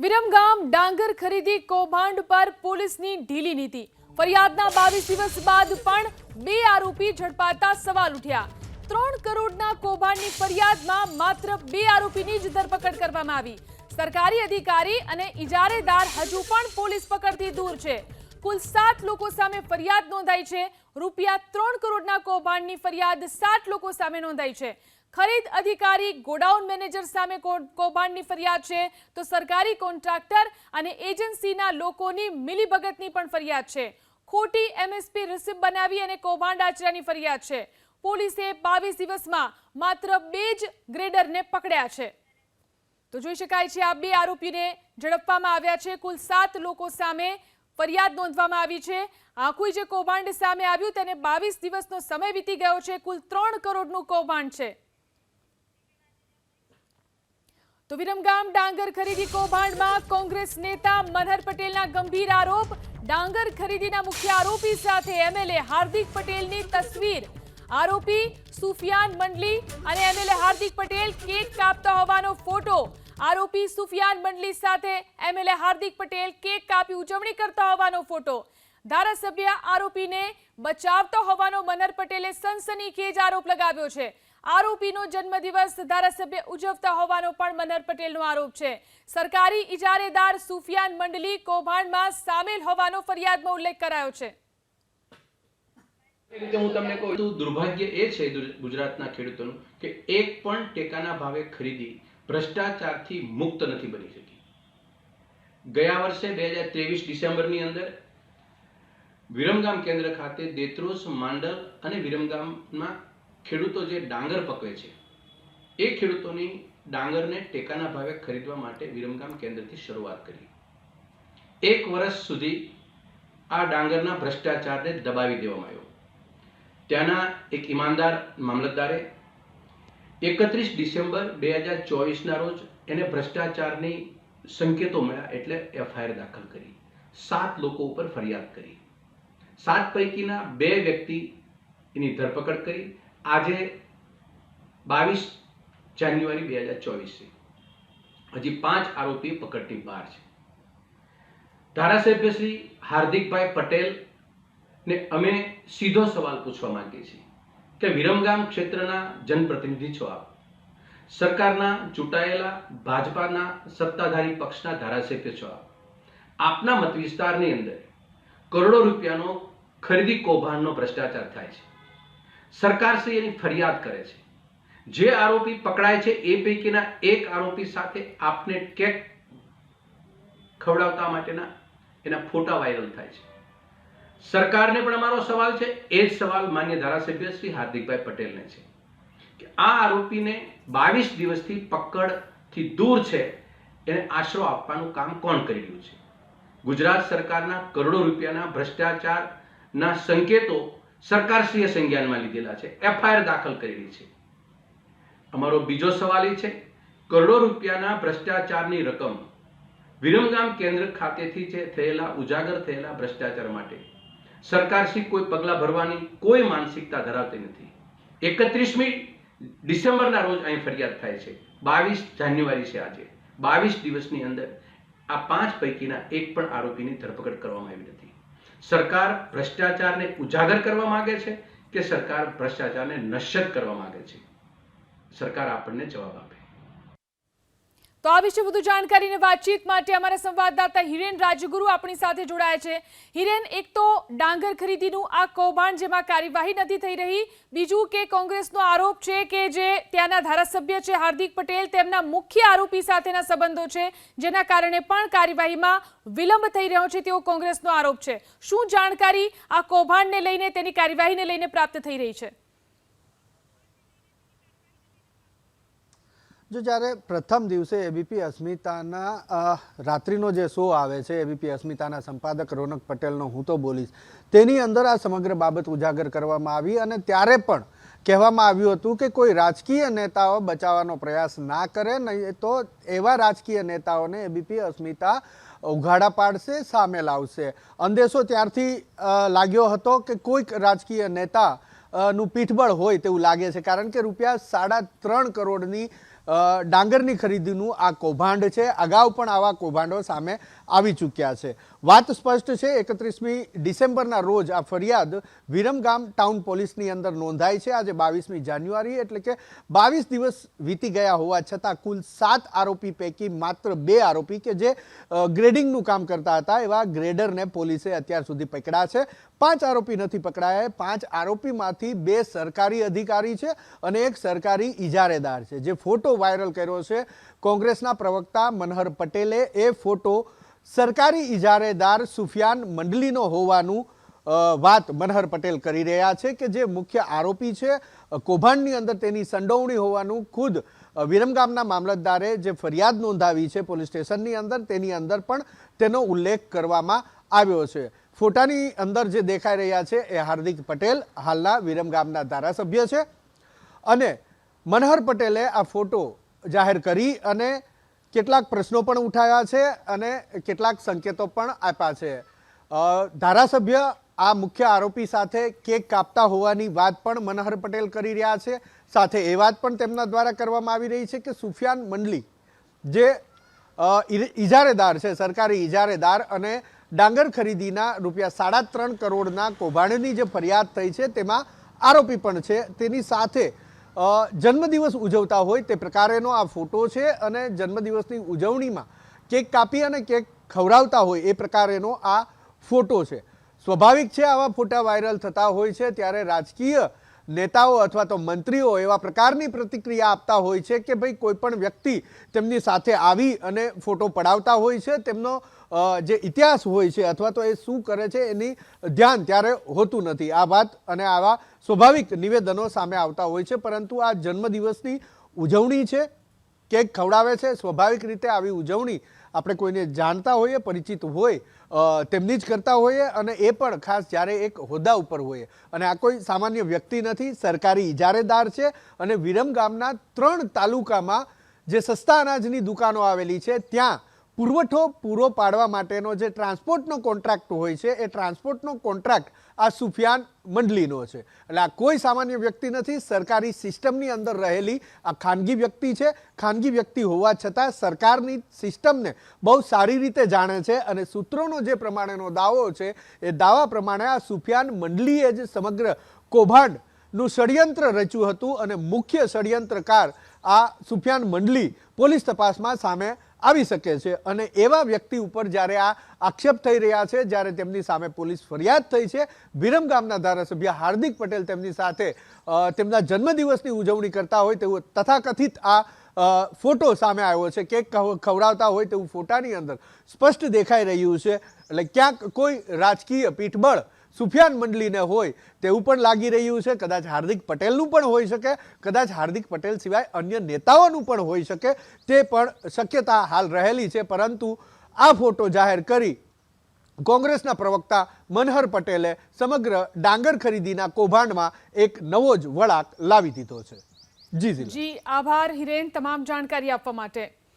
વિરમગામ ડાંગર ખરીદી કૌભાંડ પર પોલીસની ઢીલી નીતિ। ફરિયાદના 22 દિવસ બાદ પણ 2 આરોપી ઝડપાતા સવાલ ઉઠ્યા। 3 કરોડના કૌભાંડની ફરિયાદમાં માત્ર 2 આરોપીની જ ધરપકડ કરવામાં આવી। સરકારી અધિકારી અને ઇજારેદાર હજુ પણ પોલીસ પકડથી દૂર છે। કુલ 7 લોકો સામે ફરિયાદ નોંધાઈ છે। રૂપિયા 3 કરોડના કૌભાંડની ફરિયાદ 7 લોકો સામે નોંધાઈ છે। खरीद अधिकारी गोडाउन मैनेजर सामे कौभांडनी फरियाद है तो सरकारी कॉन्ट्राक्टर और एजेंसीना लोकोनी मिलीभगतनी पण फरियाद है। खोटी एमएसपी रिसिप्ट बनावी अने कौभांड आचर्यानी फरियाद है। पोलीसे 22 दिवस में मात्र 2 ज ग्रेडर ने पकड्या है। तो जोई शकाय छे आ 2 आरोपी ने झड़पवामां आव्या छे। कुल 7 लोको सामे फरियाद नोंधवामां आवी छे। आखुं जे कौभांड सामे आव्युं तेने 22 दिवसनो समय वीती गयो छे। कुल 3 करोड़नुं कौभांड छे। तो विरमगाम डांगर खरीदी कौभांड में कांग्रेस नेता मनहर पटेलना गंभीर आरोप। डांगर खरीदीना मुख्य आरोपी साथे एमएलए हार्दिक पटेलनी तस्वीर। आरोपी सुफियान मंडली अने एमएलए हार्दिक पटेल केक कापता होवानो फोटो। आरोपी सुफियान मंडली साथे MLA Hardik Patel cake copy उजवणी करता होवानो फोटो। धारासभ्य आरोपी ने बचावता होवानो मनहर पटेले सनसनीखेज आरोप लगाव्यो छे। आरोपीनो जन्मदिवस धारासभ्य उजवता होवानो पण मनहर पटेलनो आरोप छे। सरकारी इजारेदार सुफियान मंडली कौभांडमां सामेल होवानो फरियादमां उल्लेख करायो छे। હું તમને કહું તો દુર્ભાગ્ય એ છે ગુજરાતના ખેડૂતોનું કે એક પણ ટેકાના ભાવે ખરીદી ભ્રષ્ટાચારથી મુક્ત નથી બની શકી। ગયા વર્ષે 2023 ડિસેમ્બરની અંદર વિરમગામ કેન્દ્ર ખાતે દેત્રોસ માંડલ અને વિરમગામના ખેડૂતો જે ડાંગર પકવે છે એ ખેડૂતોની ડાંગરને ટેકાના ભાવે ખરીદવા માટે વિરમગામ કેન્દ્રથી શરૂઆત કરી। 1 વર્ષ સુધી આ ડાંગરના ભ્રષ્ટાચારને દબાવી દેવામાં આવ્યો। त्याना एक ईमानदार मामलतदारे 31 डिसेम्बर 2024 ना रोज एने भ्रष्टाचारनी संकेतो मळ्या एटले एफआईआर दाखल करी। 7 लोको पर फरियाद करी। 7 पैकीना 2 व्यक्ति एनी धरपकड़ करी। आजे 22 जान्युआरी 2024 छे। हजी 5 आरोपी पकड़नी बहार छे। धारासभ्य श्री हार्दिकभाई पटेल ने अमे सीधो सवाल पूछवा मांगीए छीए के विरमगाम क्षेत्रना जनप्रतिनिधि छो आप, सरकारना चूंटायेला भाजपाना सत्ताधारी पक्षना धारासभ्य छो आपना मत विस्तारनी अंदर करोड़ों रूपियानो खरीदी कौभांडनो भ्रष्टाचार थाय छे। सरकारश्री एनी फरियाद करे छे। जे आरोपी पकड़ाय छे ए पैकीना एक आरोपी साथे आपने केक खवડાવતા માટેના એના ફોટા વાયરલ થાય છે। सरकार ने पण अमारो सवाल है, ए सवाल मान्य धारासभ्य श्री हार्दिक भाई पटेल ने छे कि आ आरोपी ने 22 दिवस थी पकड़ थी दूर है एने आश्रो आपवानुं काम कोण करी रह्युं छे। गुजरात सरकारना करोड़ों रूपियाना भ्रष्टाचारना संकेतो सरकारश्रीए संज्ञानमां लीधेला छे। एफआईआर दाखल करेली छे। अमारो बीजो सवाल ए छे करोड़ों रूपियाना भ्रष्टाचारनी रकम विरमगाम केन्द्र खातेथी जे थयेला उजागर थयेला भ्रष्टाचार माटे सरकारश्री कोई पगला भरवानी कोई मानसिकता धरावती नहीं। 31 डिसेम्बर रोज अहीं फरियाद थाय छे। 22 जान्युआरी से आज 22 दिवसनी अंदर आ 5 पैकीना एक पण आरोपीनी धरपकड़ करवामां आवी नथी। सरकार भ्रष्टाचारने उजागर करवा मांगे छे के सरकार भ्रष्टाचारने नश्यत करवा मांगे छे? सरकार आपणे जवाब आपे। तो आ विषय વધુ જાણકારી અને વાતચીત માટે અમારા સંવાદદાતા હિરેન રાજગુરુ આપણી સાથે જોડાયા છે। હિરેન, એક તો ડાંગર ખરીદીનું આ કૌભાંડ જેમાં કાર્યવાહી નથી થઈ રહી, બીજું કે કોંગ્રેસનો આરોપ છે કે જે ત્યાંના ધારાસભ્ય છે હાર્દિક પટેલ તેમના મુખ્ય આરોપી સાથેના સંબંધો છે જેના કારણે પણ કાર્યવાહીમાં વિલંબ થઈ રહ્યો છે તેવો કોંગ્રેસનો આરોપ છે। શું જાણકારી આ કૌભાંડને લઈને તેની કાર્યવાહીને લઈને પ્રાપ્ત થઈ રહી છે? जो જ્યારે પ્રથમ દિવસે એબીપી અસ્મિતાના રાત્રિનો જે શો આવે છે એબીપી અસ્મિતાના સંપાદક રોનક પટેલનો હું તો બોલીશ તેની અંદર આ સમગ્ર બાબત ઉજાગર કરવામાં આવી અને ત્યારે પણ કહેવામાં આવ્યું હતું કે કોઈ રાજકીય નેતાઓ બચાવવાનો પ્રયાસ ના કરે, નહીં તો એવા રાજકીય નેતાઓને એબીપી અસ્મિતા ઉઘાડા પાડશે, સામે લાવશે। અંદેશો ત્યારથી લાગ્યો હતો કે કોઈક રાજકીય નેતા નું પીઠબળ હોય તેવું લાગે છે, કારણ કે રૂપિયા 3.5 કરોડની ડાંગરની ખરીદીનું આ કૌભાંડ છે. અગાઉ પણ આવા કૌભાંડો સામે આવી ચૂક્યા છે. વાત સ્પષ્ટ છે. 31મી ડિસેમ્બરના રોજ આ ફરિયાદ વિરમગામ ટાઉન પોલીસની અંદર નોંધાઈ છે. આજે 22મી જાન્યુઆરી એટલે કે 22 દિવસ વીતી ગયા હોવા છતાં કુલ 7 આરોપી પૈકી માત્ર 2 આરોપી કે જે ગ્રેડિંગનું કામ કરતા હતા એવા ગ્રેડરને પોલીસે અત્યાર સુધી પકડ્યા છે. 5 આરોપી નથી પકડાયા. 5 આરોપીમાંથી 2 સરકારી અધિકારી છે અને 1 સરકારી ઇજારેદાર છે. જે ફોટો વાયરલ કર્યો છે કોંગ્રેસના પ્રવક્તા મનહર પટેલે, એ ફોટો સરકારી ઇજારેદાર સુફિયાન મંડલીનો હોવાનું વાત મનહર પટેલ કરી રહ્યા છે કે જે મુખ્ય આરોપી છે. કૌભાંડની અંદર તેની સંડોવણી હોવાનું ખુદ વિરમગામના મામલતદારે જે ફરિયાદ નોંધાવી છે પોલીસ સ્ટેશનની અંદર તેની અંદર પણ તેનો ઉલ્લેખ કરવામાં આવ્યો છે. ફોટાની અંદર જે દેખાઈ રહ્યા છે એ હાર્દિક પટેલ હાલના વિરમગામના ધારાસભ્ય છે અને મનહર પટેલે આ ફોટો જાહેર કરી અને કેટલાક પ્રશ્નો પણ ઉઠાવ્યા છે અને કેટલાક સંકેતો પણ આપ્યા છે. ધારાસભ્ય આ મુખ્ય આરોપી સાથે કેક કાપતા હોવાની વાત પણ મનહર પટેલ કરી રહ્યા છે. સાથે એ વાત પણ તેમના દ્વારા કરવામાં આવી રહી છે કે સુફિયાન મંડલી જે ઇજારેદાર છે, સરકારી ઇજારેદાર, અને ડાંગર ખરીદીના ₹3.5 કરોડના કૌભાંડની જે ફરિયાદ થઈ છે તેમાં આરોપી પણ છે. તેની સાથે જન્મદિવસ ઉજવતા હોય તે પ્રકારેનો આ ફોટો છે અને જન્મદિવસની ઉજવણીમાં કેક કાપી અને કેક ખવડાવતા હોય એ પ્રકારેનો આ ફોટો છે. સ્વાભાવિક છે આવા ફોટા વાયરલ થતા હોય છે ત્યારે રાજકીય નેતાઓ અથવા તો મંત્રીઓ એવા પ્રકારની પ્રતિક્રિયા આપતા હોય છે કે ભાઈ કોઈ પણ વ્યક્તિ તેમની સાથે આવી અને ફોટો પડાવતા હોય છે. તેમનો જે ઇતિહાસ હોય છે અથવા તો એ શું કરે છે એની ધ્યાન ત્યારે હોતું નથી. આ વાત અને આવા સ્વાભાવિક નિવેદનો સામે આવતા હોય છે. પરંતુ આ જન્મદિવસની ઉજવણી છે, કેક ખવડાવે છે. સ્વાભાવિક રીતે આવી ઉજવણી આપણે કોઈને જાણતા હોઈએ, પરિચિત હોય તેમની જ કરતા હોઈએ અને એ પણ ખાસ જ્યારે એક હોદ્દા ઉપર હોઈએ. અને આ કોઈ સામાન્ય વ્યક્તિ નથી, સરકારી ઇજારેદાર છે અને વિરમગામના 3 તાલુકામાં જે સસ્તા અનાજની દુકાનો આવેલી છે ત્યાં પુરવઠો પૂરો પાડવા માટેનો જે ટ્રાન્સપોર્ટનો કોન્ટ્રાક્ટ હોય છે એ ટ્રાન્સપોર્ટનો કોન્ટ્રાક્ટ આ સુફિયાન મંડલીનો છે. એટલે આ કોઈ સામાન્ય વ્યક્તિ નથી, સરકારી સિસ્ટમની અંદર રહેલી આ ખાનગી વ્યક્તિ છે. ખાનગી વ્યક્તિ હોવા છતાં સરકારની સિસ્ટમને બહુ સારી રીતે જાણે છે અને સૂત્રોનો જે પ્રમાણેનો દાવો છે એ દાવા પ્રમાણે આ સુફિયાન મંડલીએ જ સમગ્ર કૌભાંડનું ષડયંત્ર રચ્યું હતું અને મુખ્ય ષડયંત્રકાર આ સુફિયાન મંડલી પોલીસ તપાસમાં સામે આવી શકે છે. અને એવા વ્યક્તિ ઉપર જ્યારે આ આક્ષેપ થઈ રહ્યા છે, જ્યારે તેમની સામે પોલીસ ફરિયાદ થઈ છે, વિરમગામના ધારાસભ્ય હાર્દિક પટેલ તેમની સાથે તેમના જન્મદિવસની ઉજવણી કરતા હોય તેવું તથાકથિત આ ફોટો સામે આવ્યો છે, કેક ખવડાવતા હોય તેવું ફોટાની અંદર સ્પષ્ટ દેખાઈ રહ્યું છે. એટલે ક્યાંક કોઈ રાજકીય પીઠબળ સુફિયાન મંડલીને હોય તેવું પણ લાગી રહ્યું છે. કદાચ હાર્દિક પટેલનું પણ હોઈ શકે, કદાચ હાર્દિક પટેલ સિવાય અન્ય નેતાઓનું પણ હોઈ શકે, તે પણ શક્યતા હાલ રહેલી છે. પરંતુ આ ફોટો જાહેર કરી કોંગ્રેસના પ્રવક્તા મનહર પટેલે સમગ્ર ડાંગર ખરીદીના કૌભાંડમાં એક નવો જ વળાંક લાવી દીધો છે. જી આભાર હિરેન તમામ જાણકારી આપવા માટે.